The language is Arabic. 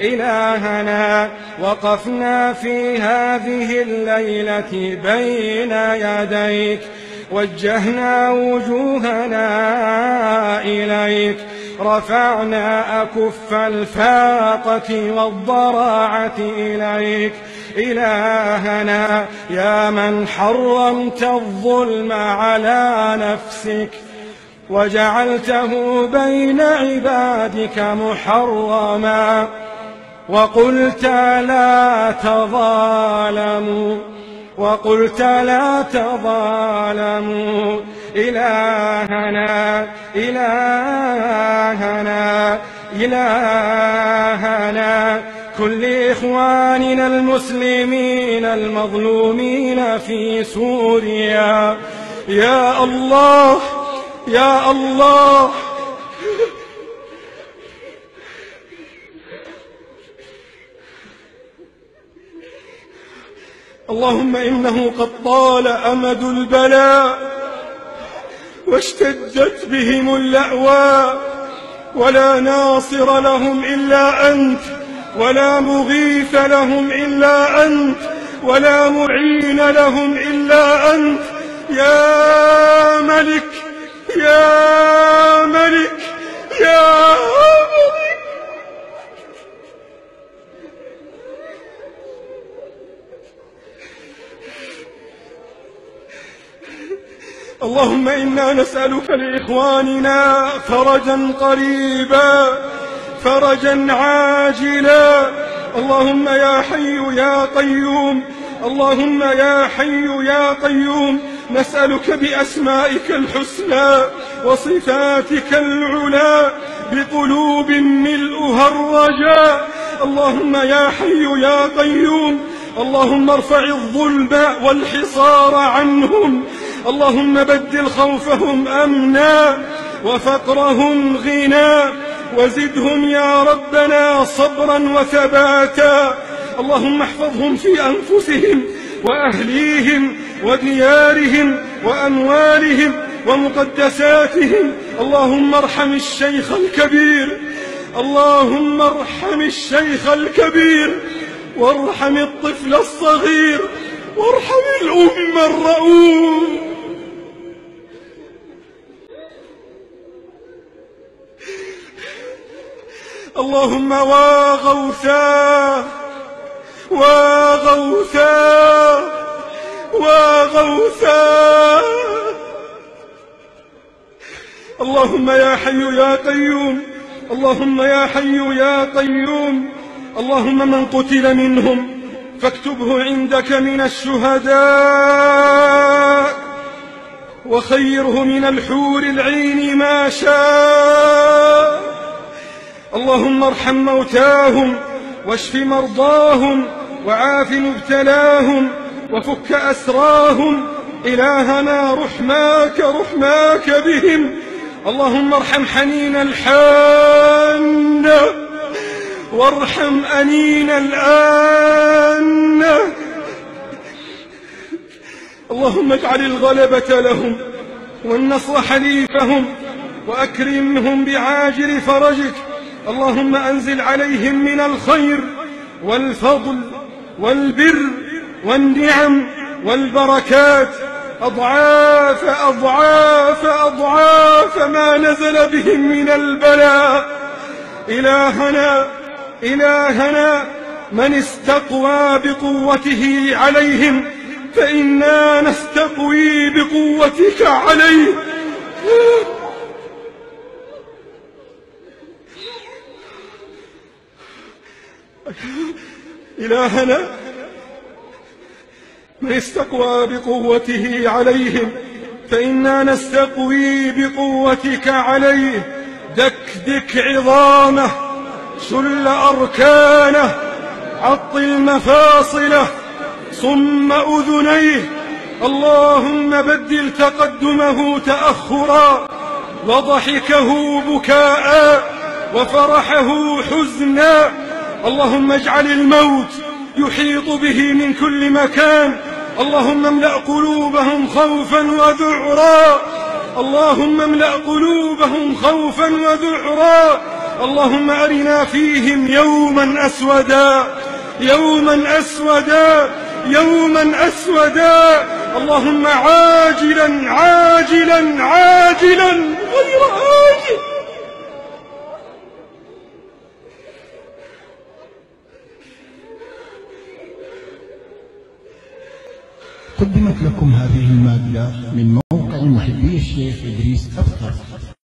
إلهنا وقفنا في هذه الليلة بين يديك، وجهنا وجوهنا إليك، رفعنا أكف الفاقة والضراعة إليك. إلهنا يا من حرمت الظلم على نفسك وجعلته بين عبادك محرما، وقلت لا تظالموا، وقلت لا تظالموا. إلهنا إلهنا إلهنا كن لإخواننا المسلمين المظلومين في سوريا يا الله يا الله. اللهم إنه قد طال أمد البلاء واشتدت بهم اللأواء، ولا ناصر لهم إلا أنت، ولا مغيث لهم إلا أنت، ولا معين لهم إلا أنت. يا ملك يا ملك يا ملك. اللهم إنا نسألك لإخواننا فرجا قريبا، فرجا عاجلا. اللهم يا حي يا قيوم، اللهم يا حي يا قيوم، نسألك بأسمائك الحسنى وصفاتك العلى بقلوب ملؤها الرجاء. اللهم يا حي يا قيوم، اللهم ارفع الظلم والحصار عنهم، اللهم بدل خوفهم أمنا وفقرهم غنى، وزدهم يا ربنا صبرا وثباتا. اللهم احفظهم في أنفسهم وأهليهم وديارهم وأموالهم ومقدساتهم. اللهم ارحم الشيخ الكبير، اللهم ارحم الشيخ الكبير، وارحم الطفل الصغير، وارحم الأم الرؤوف. اللهم واغوثاه واغوثاه واغوثاه. اللهم يا حي يا قيوم، اللهم يا حي يا قيوم. اللهم من قتل منهم فاكتبه عندك من الشهداء، وخيره من الحور العين ما شاء. اللهم ارحم موتاهم واشف مرضاهم وعاف مبتلاهم وفك أسراهم. إلهنا رحماك بهم. اللهم ارحم حنين الحان وارحم أنين الآن. اللهم اجعل الغلبة لهم والنصر حليفهم، وأكرمهم بعاجل فرجك. اللهم أنزل عليهم من الخير والفضل والبر والنعم والبركات أضعاف أضعاف أضعاف ما نزل بهم من البلاء. إلهنا من استقوى بقوته عليهم فإنا نستقوي بقوتك عليه. إلهنا من استقوى بقوته عليهم فإنا نستقوي بقوتك عليه. دكدك عظامه، شل أركانه، عطل مفاصله، صم أذنيه. اللهم بدل تقدمه تأخرا، وضحكه بكاء، وفرحه حزنا. اللهم اجعل الموت يحيط به من كل مكان. اللهم املأ قلوبهم خوفا وذعرا، اللهم املأ قلوبهم خوفا وذعرا. اللهم أرنا فيهم يوما أسودا، يوما أسودا، يوما أسودا، اللهم عاجلا عاجلا عاجلا غير آجل. قدمت لكم هذه المادة من موقع محبي الشيخ إدريس أبطر.